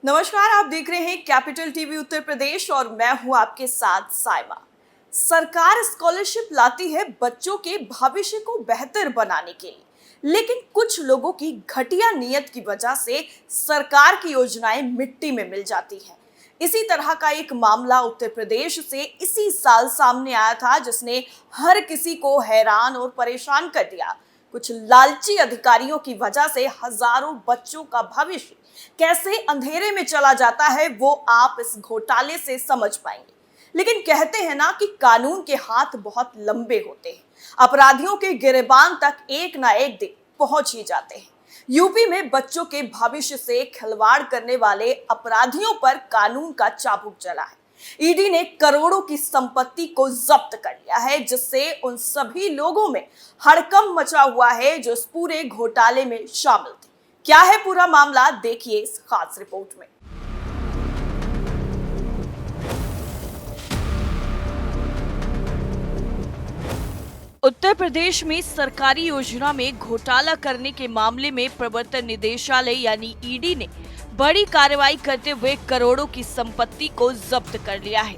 नमस्कार, आप देख रहे हैं कैपिटल टीवी उत्तर प्रदेश और मैं हूं आपके साथ साइमा। सरकार स्कॉलरशिप लाती है बच्चों के भविष्य को बेहतर बनाने के लिए, लेकिन कुछ लोगों की घटिया नीयत की वजह से सरकार की योजनाएं मिट्टी में मिल जाती हैं। इसी तरह का एक मामला उत्तर प्रदेश से इसी साल सामने आया था, जिसने हर किसी को हैरान और परेशान कर दिया। कुछ लालची अधिकारियों की वजह से हजारों बच्चों का भविष्य कैसे अंधेरे में चला जाता है, वो आप इस घोटाले से समझ पाएंगे। लेकिन कहते हैं ना कि कानून के हाथ बहुत लंबे होते हैं, अपराधियों के गिरेबान तक एक ना एक दिन पहुंच ही जाते हैं। यूपी में बच्चों के भविष्य से खिलवाड़ करने वाले अपराधियों पर कानून का चाबुक चला है। ईडी ने करोड़ों की संपत्ति को जब्त कर लिया है, जिससे उन सभी लोगों में हड़कंप मचा हुआ है जो इस पूरे घोटाले में शामिल थे। क्या है पूरा मामला, देखिए इस खास रिपोर्ट में। उत्तर प्रदेश में सरकारी योजना में घोटाला करने के मामले में प्रवर्तन निदेशालय यानी ईडी ने बड़ी कार्रवाई करते हुए करोड़ों की संपत्ति को जब्त कर लिया है।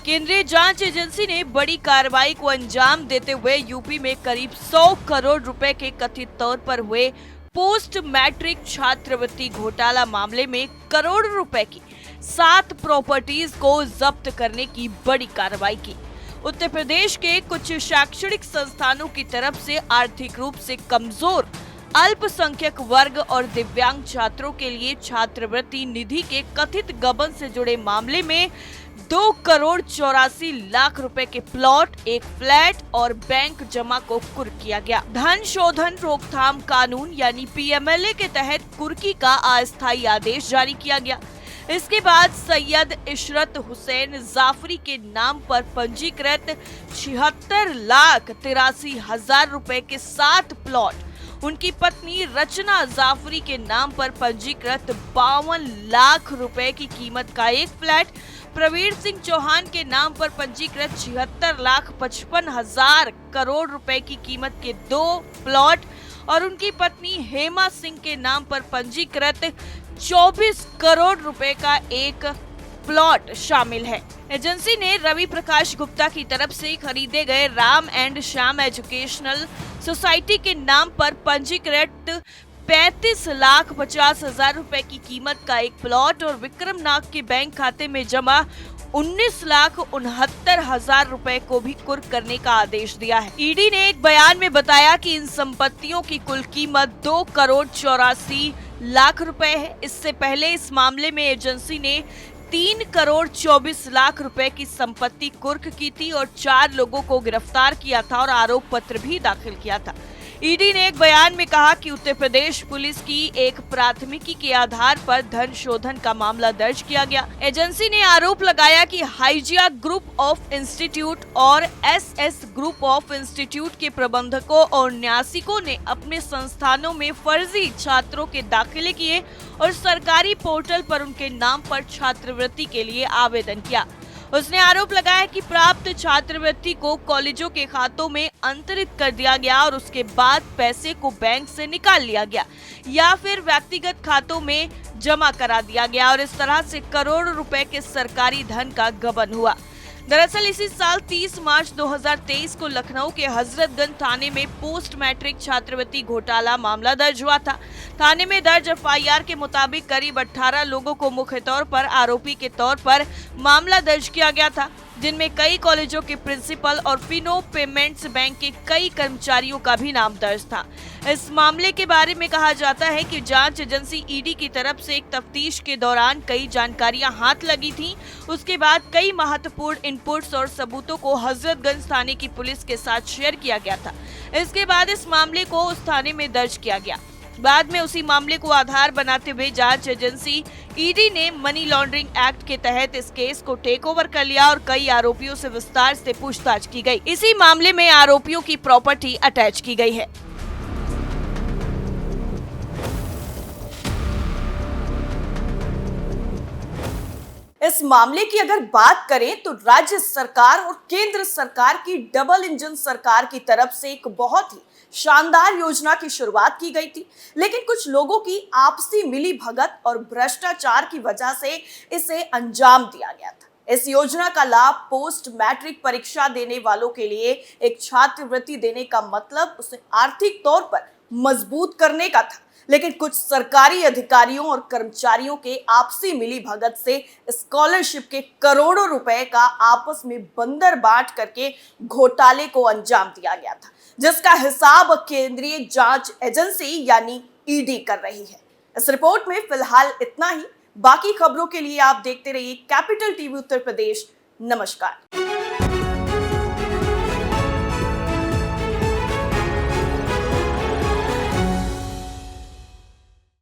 केंद्रीय जांच एजेंसी ने बड़ी कार्रवाई को अंजाम देते हुए यूपी में करीब 100 करोड़ रुपए के कथित तौर पर हुए पोस्ट मैट्रिक छात्रवृत्ति घोटाला मामले में करोड़ रुपए की 7 प्रॉपर्टीज को जब्त करने की बड़ी कार्रवाई की। उत्तर प्रदेश के कुछ शैक्षणिक संस्थानों की तरफ से आर्थिक रूप से कमजोर अल्पसंख्यक वर्ग और दिव्यांग छात्रों के लिए छात्रवृत्ति निधि के कथित गबन से जुड़े मामले में 2 करोड़ 84 लाख रुपए के प्लॉट, एक फ्लैट और बैंक जमा को कुर्क किया गया। धन शोधन रोकथाम कानून यानी पीएमएलए के तहत कुर्की का अस्थायी आदेश जारी किया गया। इसके बाद सैयद इशरत हुसैन जाफरी के नाम पर पंजीकृत 76,83,000 रुपए के 7 प्लॉट, उनकी पत्नी रचना जाफरी के नाम पर पंजीकृत 52 लाख रुपए की कीमत का एक फ्लैट, प्रवीण सिंह चौहान के नाम पर पंजीकृत 76,55,000 करोड़ रुपए की कीमत के 2 प्लॉट और उनकी पत्नी हेमा सिंह के नाम पर पंजीकृत 24 करोड़ रुपए का एक प्लॉट शामिल है। एजेंसी ने रवि प्रकाश गुप्ता की तरफ से खरीदे गए Ram and Shyam educational society के नाम पर पंजीकृत 35,50,000 रुपए की कीमत का एक प्लॉट और विक्रम नाग के बैंक खाते में जमा 19,69,000 रुपए को भी कुर्क करने का आदेश दिया है। ईडी ने एक बयान में बताया कि इन संपत्तियों की कुल कीमत 2 करोड़ 84 लाख रुपए है। इससे पहले इस मामले में एजेंसी ने 3 करोड़ 24 लाख रुपए की संपत्ति कुर्क की थी और 4 लोगों को गिरफ्तार किया था और आरोप पत्र भी दाखिल किया था। ईडी ने एक बयान में कहा कि उत्तर प्रदेश पुलिस की एक प्राथमिकी के आधार पर धन शोधन का मामला दर्ज किया गया। एजेंसी ने आरोप लगाया कि हाइजिया ग्रुप ऑफ इंस्टीट्यूट और एसएस ग्रुप ऑफ इंस्टीट्यूट के प्रबंधकों और न्यासिकों ने अपने संस्थानों में फर्जी छात्रों के दाखिले किए और सरकारी पोर्टल पर उनके नाम पर छात्रवृत्ति के लिए आवेदन किया। उसने आरोप लगाया कि प्राप्त छात्रवृत्ति को कॉलेजों के खातों में अंतरित कर दिया गया और उसके बाद पैसे को बैंक से निकाल लिया गया या फिर व्यक्तिगत खातों में जमा करा दिया गया और इस तरह से करोड़ों रुपए के सरकारी धन का गबन हुआ। दरअसल इसी साल 30 मार्च 2023 को लखनऊ के हजरतगंज थाने में पोस्ट मैट्रिक छात्रवृत्ति घोटाला मामला दर्ज हुआ था। थाने में दर्ज एफआईआर के मुताबिक करीब 18 लोगों को मुख्य तौर पर आरोपी के तौर पर मामला दर्ज किया गया था, जिनमें कई कॉलेजों के प्रिंसिपल और फिनो पेमेंट्स बैंक के कई कर्मचारियों का भी नाम दर्ज था। इस मामले के बारे में कहा जाता है कि जांच एजेंसी ईडी की तरफ से एक तफ्तीश के दौरान कई जानकारियां हाथ लगी थीं। उसके बाद कई महत्वपूर्ण इनपुट्स और सबूतों को हजरतगंज थाने की पुलिस के साथ शेयर किया गया था। इसके बाद इस मामले को उस थाने में दर्ज किया गया। बाद में उसी मामले को आधार बनाते हुए जांच एजेंसी ईडी ने मनी लॉन्ड्रिंग एक्ट के तहत इस केस को टेक ओवर कर लिया और कई आरोपियों से विस्तार से पूछताछ की गई। इसी मामले में आरोपियों की प्रॉपर्टी अटैच की गई है। इस मामले की अगर बात करें तो राज्य सरकार और केंद्र सरकार की डबल इंजन सरकार की तरफ से एक बहुत ही शानदार योजना की शुरुआत की गई थी, लेकिन कुछ लोगों की आपसी मिलीभगत और भ्रष्टाचार की वजह से इसे अंजाम दिया गया था। इस योजना का लाभ पोस्ट मैट्रिक परीक्षा देने वालों के लिए एक छात्रवृत्ति देने का मतलब उसे आर्थिक तौर पर मजबूत करने का था, लेकिन कुछ सरकारी अधिकारियों और कर्मचारियों के आपसी मिलीभगत से स्कॉलरशिप के करोड़ों रुपए का आपस में बंदर बांट करके घोटाले को अंजाम दिया गया था, जिसका हिसाब केंद्रीय जांच एजेंसी यानी ईडी कर रही है। इस रिपोर्ट में फिलहाल इतना ही। बाकी खबरों के लिए आप देखते रहिए कैपिटल टीवी उत्तर प्रदेश। नमस्कार।